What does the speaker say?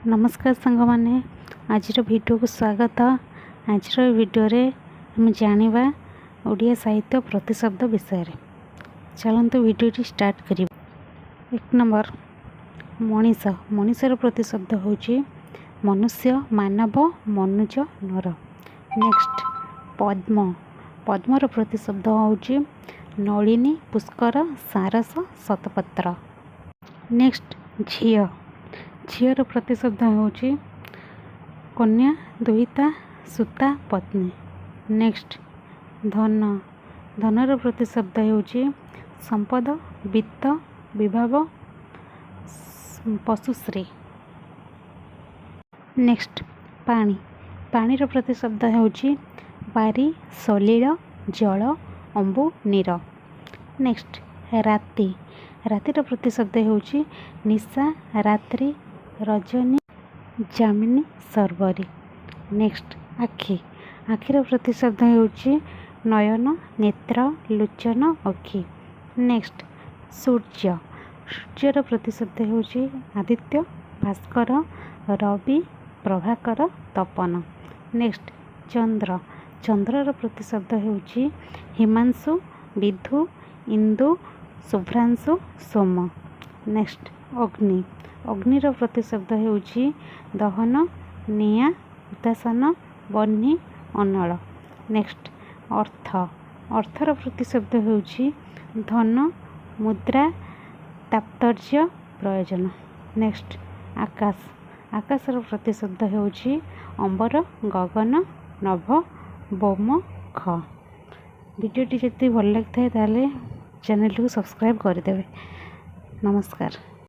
नमस्कार सांग माने आज वीडियो को स्वागत। आज वीडियो रे हम जानिबा ओडिया साहित्य प्रतिशब्द विषय। चलते वीडियो स्टार्ट करिबा। 1 नंबर मनीष। मनीषर प्रतिशब्द होची मनुष्य, मानव, मनुज, नर। नेक्स्ट पद्म। पद्मर प्रतिशब्द होची नलिनी, पुष्कर, सारस, शतपत्र। नेक्स्ट झियो। झियर प्रतिशब्द होची कन्या, दुहिता, सुता, पत्नी। नेक्स्ट धन। धनर प्रतिशब्द होची संपद, वित्त, विभव, पशुश्री। नेक्स्ट पानी। पानीर प्रतिशब्द होची बारी, सलील, जल, अंबु, नीर। नेक्स्ट राति। रातिर प्रतिशब्द होची निशा, रात्रि, रजनी, जामिनी, सरबरी। नेक्स्ट आखि। आखिर प्रतिशब्द होची नयन, नेत्र, लोचन, अखि। नेक्स्ट सूर्य। सूर्यर प्रतिशब्द होची आदित्य, भास्कर, रवि, प्रभाकर, तपन। नेक्स्ट चंद्र। चंद्रर प्रतिशब्द होची हिमांशु, विधु, इंदु, शुभ्रांशु, सोम। नेक्स्ट अग्नि। अग्निर प्रतिशब्द होची दहन, निया, हुतासन, बन्ही, अनल। नेक्स्ट अर्थ। अर्थर प्रतिशब्द होची धन, मुद्रा, तात्पर्य, प्रयोजन। नेक्स्ट आकाश। आकाशर प्रतिशब्द होची अंबर, गगन, नभ, बोम, ख। वीडियोटी जदि भल लगी था चैनल को सब्सक्राइब करदेवे। नमस्कार।